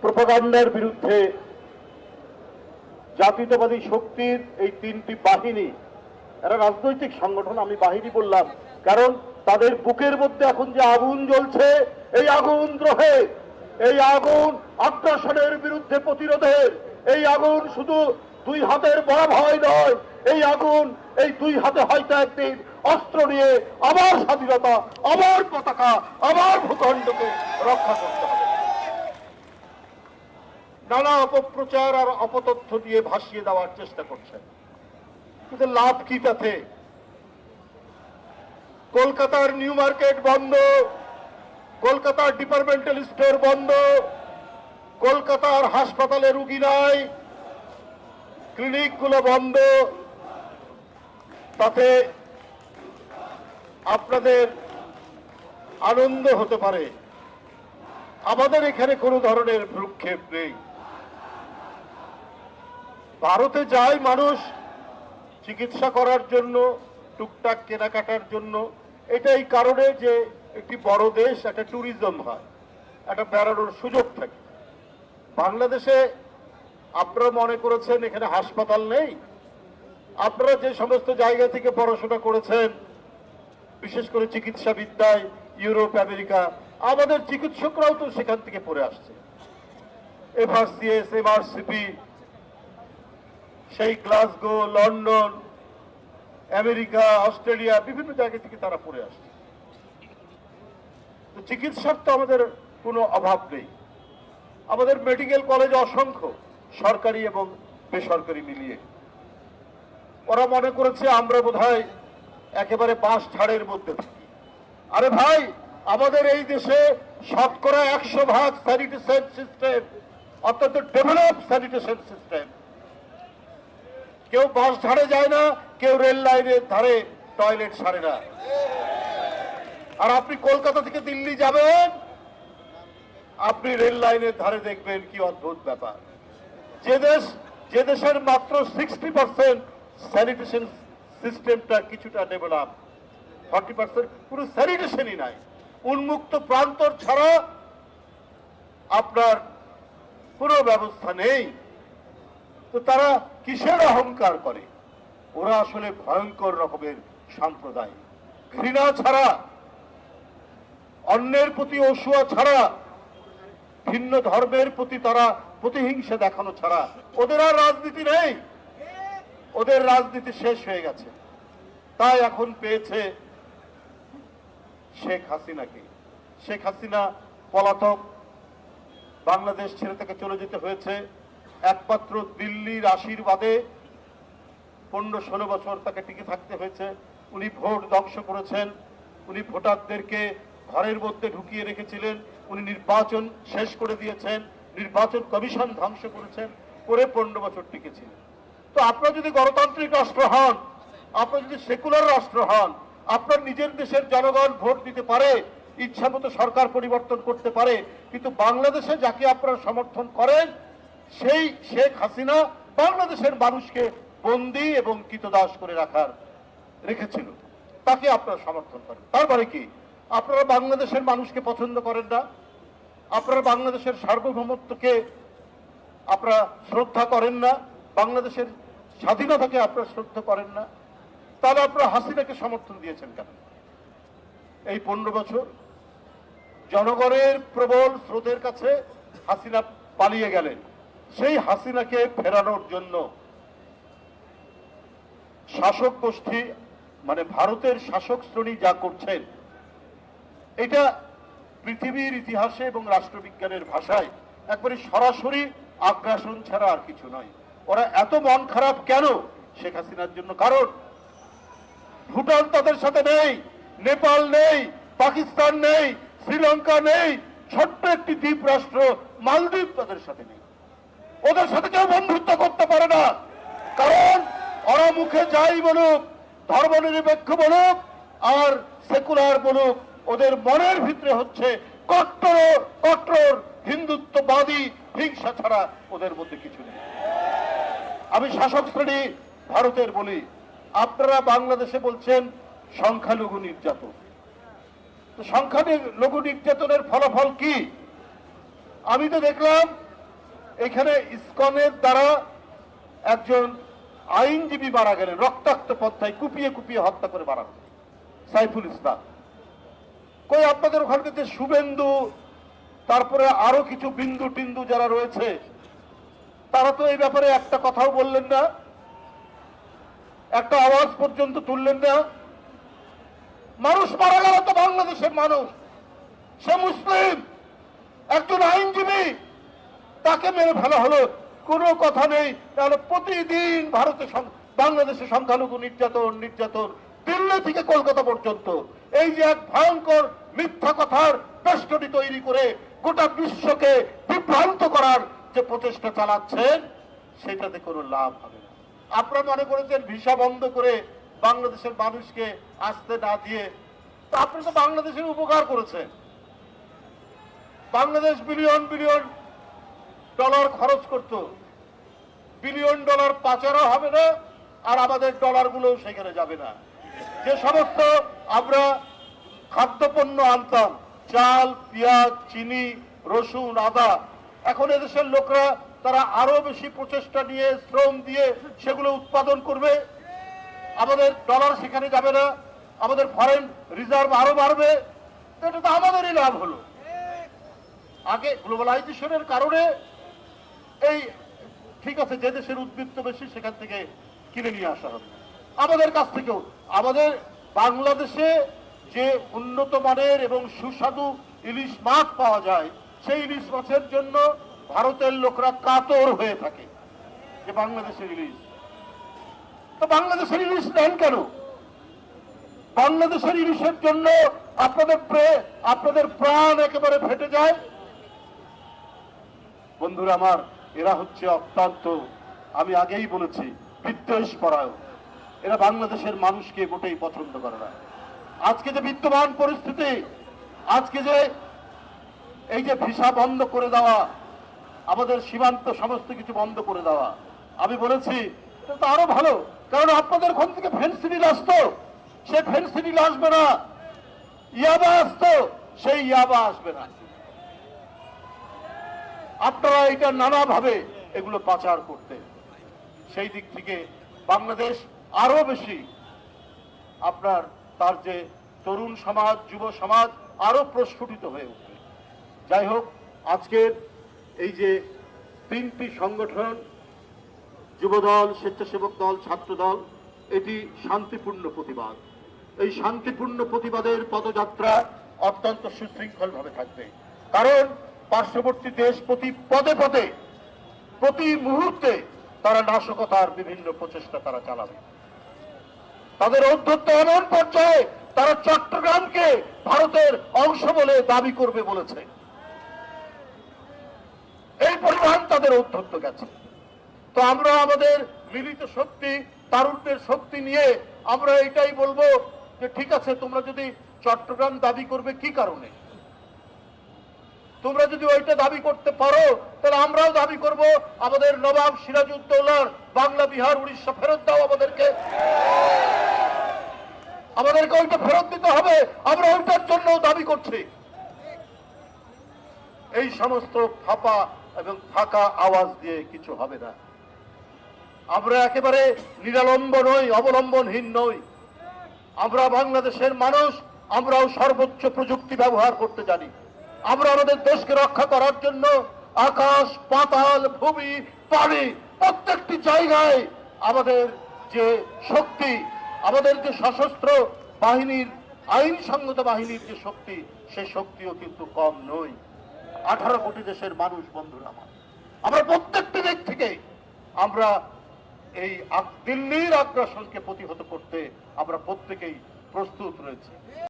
প্রোপাগান্ডার বিরুদ্ধে জাতীয়তাবাদী শক্তির এই তিনটি বাহিনী, এরা রাজনৈতিক সংগঠন, আমি বাহিনী বললাম কারণ তাদের বুকের মধ্যে এখন যে আগুন জ্বলছে, এই আগুন দ্রোহের, এই আগুন আগ্রাসনের বিরুদ্ধে প্রতিরোধের, এই আগুন শুধু দুই হাতের বড় ভয় নয়, এই আগুন এই দুই হাতে হয়তো একদিন অস্ত্র নিয়ে আবার স্বাধীনতা, আবার পতাকা, আবার ভূখণ্ডকে রক্ষা করতে হবে। নানা অপপ্রচার আর অপতথ্য দিয়ে ভাসিয়ে দেওয়ার চেষ্টা করছেন, কিন্তু লাভ কি তাতে? কলকাতার নিউ মার্কেট বন্ধ, কলকাতার ডিপার্টমেন্টাল স্টোর বন্ধ, কলকাতার হাসপাতালে রুগী নাই, ক্লিনিকগুলো বন্ধ, তাতে আপনাদের আনন্দ হতে পারে। আমাদের এখানে কোনো ধরনের ভ্রুক্ষেপ নেই। ভারতে যায় মানুষ চিকিৎসা করার জন্য, টুকটাক কেনাকাটার জন্য। এটা এই কারণে যে একটি বড় দেশ, একটা ট্যুরিজম হয়, একটা বেড়ানোর সুযোগ থাকে। বাংলাদেশে আপনারা মনে করেছেন এখানে হাসপাতাল নেই? আপনারা যে সমস্ত জায়গা থেকে পড়াশোনা করেছেন, বিশেষ করে চিকিৎসা বিদ্যায় ইউরোপ, আমেরিকা, আমাদের চিকিৎসকরাও তো সেখান থেকে পড়ে আসছে। FRCS, MRCP, সেই গ্লাসগো, লন্ডন, আমেরিকা, অস্ট্রেলিয়া, বিভিন্ন জায়গা থেকে তারা পড়ে আসছে। তো চিকিৎসার তো আমাদের কোনো অভাব নেই। আমাদের মেডিকেল কলেজ অসংখ্য, সরকারি এবং বেসরকারি মিলিয়ে। ওরা মনে করেছে আমরা বোধহয় একেবারে বাস ঝাড়ের মধ্যে থাকি। আরে ভাই, আমাদের এই দেশে শতকরা 100% স্যানিটেশন সিস্টেম, অত্যন্ত ডেভেলপ স্যানিটেশন সিস্টেম। কেউ বাস ঝাড়ে যায় না, কেউ রেল লাইনের ধারে টয়লেট সারে না। আর আপনি কলকাতা থেকে দিল্লি যাবেন, আপনি রেল লাইনের ধারে দেখবেন কি অদ্ভুত ব্যাপার। যে দেশের মাত্র 60% স্যানিটেশন সিস্টেমটা কিছুটা ডেভেলপ, 40% পুরো স্যানিটেশনই নাই। উন্মুক্ত প্রান্তর ছাড়া আপনার কোনো ব্যবস্থা নেই। তো তারা কিসের অহংকার করে? ওরা আসলে ভয়ঙ্কর রকমের সম্প্রদায়। ঘৃণা ছাড়া, অন্যের প্রতি অসূয়া ছাড়া, ভিন্ন ধর্মের প্রতি তারা প্রতিহিংসা দেখানো ছাড়া ওদের আর রাজনীতি নেই। ওদের রাজনীতি শেষ হয়ে গেছে। তাই এখন পেয়েছে শেখ হাসিনাকে। শেখ হাসিনা পলাতক, বাংলাদেশ ছেড়ে থেকে চলে যেতে হয়েছে। একমাত্র দিল্লির আশীর্বাদে 15-16 বছর তাকে টিকে থাকতে হয়েছে। উনি ভোট ধ্বংস করেছেন, উনি ভোটারদেরকে ঘরের মধ্যে ঢুকিয়ে রেখেছিলেন, উনি নির্বাচন শেষ করে দিয়েছেন, নির্বাচন কমিশন ধ্বংস করেছেন, করে 15 বছর টিকেছিলেন। তো আপনারা যদি গণতান্ত্রিক রাষ্ট্র হন, আপনারা যদি সেকুলার রাষ্ট্র হন, আপনার নিজের দেশের জনগণ ভোট দিতে পারে, ইচ্ছা মতো সরকার পরিবর্তন করতে পারে, কিন্তু বাংলাদেশে যাকে আপনারা সমর্থন করেন সেই শেখ হাসিনা বাংলাদেশের মানুষকে বন্দী এবং কৃতদাস করে রেখেছিল, তাকে আপনারা সমর্থন করেন। তারপরে কি আপনারা বাংলাদেশের মানুষকে পছন্দ করেন না? আপনারা বাংলাদেশের সার্বভৌমত্বকে আপনারা শ্রদ্ধা করেন না? বাংলাদেশের স্বাধীনতাকে আপনারা শ্রদ্ধা করেন না? তাহলে আপনারা হাসিনাকে সমর্থন দিয়েছেন কেন? এই 15 বছর জনগণের প্রবল স্রোতের কাছে হাসিনা পালিয়ে গেলেন। সেই হাসিনাকে ফেরানোর জন্য শাসক গোষ্ঠী, মানে ভারতের শাসক শ্রেণী যা করছেন, এটা পৃথিবীর ইতিহাসে এবং রাষ্ট্রবিজ্ঞানের ভাষায় একবারে সরাসরি আগ্রাসন ছাড়া আর কিছু নয়। ওরা এত মন খারাপ কেন শেখ হাসিনার জন্য? কারণ ভুটান তাদের সাথে নেই, নেপাল নেই, পাকিস্তান নেই, শ্রীলঙ্কা নেই, ছোট্ট একটি দ্বীপ রাষ্ট্র মালদ্বীপ তাদের সাথে নেই। ওদের সাথে কেউ বন্ধুত্ব করতে পারে না, কারণ ওরা মুখে যাই বলুক, ধর্মনিরপেক্ষ বলুক আর সেকুলার বলুক, ওদের মনের ভিতরে হচ্ছে কট্টর হিন্দুত্ববাদী হিংসা ছাড়া ওদের মধ্যে কিছু নেই। আমি শাসক শ্রেণী ভারতের বলি, আপনারা বাংলাদেশে বলছেন সংখ্যালঘু নির্যাতন। তো সংখ্যালঘু নির্যাতনের ফলাফল কি? আমি তো দেখলাম এখানে ইসকনের দ্বারা একজন আইনজীবী মারা গেলেন রক্তাক্ত পন্থায়, কুপিয়ে কুপিয়ে হত্যা করে মারা গেল সাইফুল ইসলাম। কই আপনাদের ওখানকে যে শুভেন্দু, তারপরে আরো কিছু বিন্দু টিন্দু যারা রয়েছে, তারা তো এই ব্যাপারে একটা কথাও বললেন না, একটা আওয়াজ পর্যন্ত তুললেন না। মানুষ মারা গেল তো বাংলাদেশের মানুষ, সে মুসলিম, একজন আইনজীবী, তাকে মেরে ফেলা হলো, কোনো কথা নেই। তাহলে প্রতিদিন ভারতে বাংলাদেশে সংখ্যালঘু নির্যাতন নির্যাতন, দিল্লি থেকে কলকাতা পর্যন্ত, এই যে এক ভয়ঙ্কর মিথ্যা কথার বেষ্টনী তৈরি করে গোটা বিশ্বকে বিভ্রান্ত করার যে প্রচেষ্টা চালাচ্ছেন, সেটাতে কোনো লাভ হবে না। আপনারা মনে করেছেন ভিসা বন্ধ করে বাংলাদেশের মানুষকে আসতে না দিয়ে, তো আপনি তো বাংলাদেশের উপকার করেছেন। বাংলাদেশ বিলিয়ন বিলিয়ন ডলার খরচ করত, বিলিয়ন ডলার পাচারও হবে না, আর আমাদের ডলারগুলো সেখানে যাবে না। যে সমস্ত আমরা খাদ্যপণ্য আনতাম, চাল, পেঁয়াজ, চিনি, রসুন, আদা, এখন এদেশের লোকরা তারা আরো বেশি প্রচেষ্টা নিয়ে, শ্রম দিয়ে সেগুলো উৎপাদন করবে। আমাদের ডলার সেখানে যাবে না, আমাদের ফরেন রিজার্ভ আরো বাড়বে। এটা তো আমাদেরই লাভ হলো। আগে গ্লোবালাইজেশনের কারণে এই ঠিক আছে, যে দেশের উদ্বৃত্ত বেশি সেখান থেকে কিনে নিয়ে আসা হবে আমাদের কাছ থেকেও। আমাদের বাংলাদেশে যে উন্নত মানের এবং সুস্বাদু ইলিশ মাছ পাওয়া যায়, সেই ইলিশ মাছের জন্য ভারতের লোকরা কাতর হয়ে থাকে যে বাংলাদেশের ইলিশ। তো বাংলাদেশের ইলিশ নেন কেন? বাংলাদেশের ইলিশের জন্য আপনাদের প্রাণ একেবারে ফেটে যায়। বন্ধুরা আমার, এরা হচ্ছে অত্যন্ত, আমি আগেই বলেছি, বিদ্বেষ পরায়ণ। এরা বাংলাদেশের মানুষকে মোটেই পছন্দ করে না। আজকে যে বিদ্যমান পরিস্থিতি, আজকে যে এই যে ভিসা বন্ধ করে দেওয়া, আমাদের সীমান্ত সমস্ত কিছু বন্ধ করে দেওয়া, আমি বলেছি এটা তো আরো ভালো, কারণ আপনাদের ওখান থেকে ফেন্সিডিল আসতো, সে ফেন্সিডিল আসবে না। ইয়াবা আসতো, সেই ইয়াবা আসবে না। আপনারা এটা নানাভাবে এগুলো পাচার করতে, সেই দিক থেকে বাংলাদেশ আরো বেশি আপনার তার যে তরুণ সমাজ, যুব সমাজ আরো প্রস্ফুটিত হয়ে উঠবে। যাই হোক, আজকের এই যে তিনটি সংগঠন, যুবদল, স্বেচ্ছাসেবক দল, ছাত্র দল, এটি শান্তিপূর্ণ প্রতিবাদ। এই শান্তিপূর্ণ প্রতিবাদের পদযাত্রা অত্যন্ত সুশৃঙ্খল ভাবে থাকবে, কারণ পার্শ্ববর্তী দেশ প্রতি পদে পদে, প্রতি মুহূর্তে তারা নাশকতার বিভিন্ন প্রচেষ্টা তারা চালাবে। তাদের ঔদ্ধত্য এমন পর্যায়ে তারা চট্টগ্রামকে ভারতের অংশ বলে দাবি করবে বলেছে। এই পরিমাণ তাদের ঔদ্ধত্য গেছে। তো আমরা আমাদের মিলিত শক্তি, তারুণ্যের শক্তি নিয়ে আমরা এটাই বলবো যে ঠিক আছে, তোমরা যদি চট্টগ্রাম দাবি করবে কি কারণে, তোমরা যদি ওইটা দাবি করতে পারো, তাহলে আমরাও দাবি করব আমাদের নবাব সিরাজউদ্দৌলার বাংলা, বিহার, উড়িষ্যা ফেরত দাও আমাদেরকে ওইটা ফেরত দিতে হবে। আমরা ওইটার জন্য দাবি করছি। এই সমস্ত ফাঁপা এবং ফাঁকা আওয়াজ দিয়ে কিছু হবে না। আমরা একেবারে নিরালম্ব নই, অবলম্বনহীন নই। আমরা বাংলাদেশের মানুষ, আমরাও সর্বোচ্চ প্রযুক্তি ব্যবহার করতে জানি। আমরা আমাদের দেশকে রক্ষা করার জন্য আকাশ, পাতাল, ভূমি, পানি, প্রত্যেকটি জায়গায় আমাদের যে শক্তি, আমাদের যে সশস্ত্র বাহিনীর, আইনসঙ্গত বাহিনীর যে শক্তি, সেই শক্তিও কিন্তু কম নয়। 18 কোটি দেশের মানুষ, বন্ধুরা আমার, আমরা প্রত্যেকটি দিক থেকে আমরা এই দিল্লির আগ্রাসনকে প্রতিহত করতে আমরা প্রত্যেকেই প্রস্তুত রয়েছে।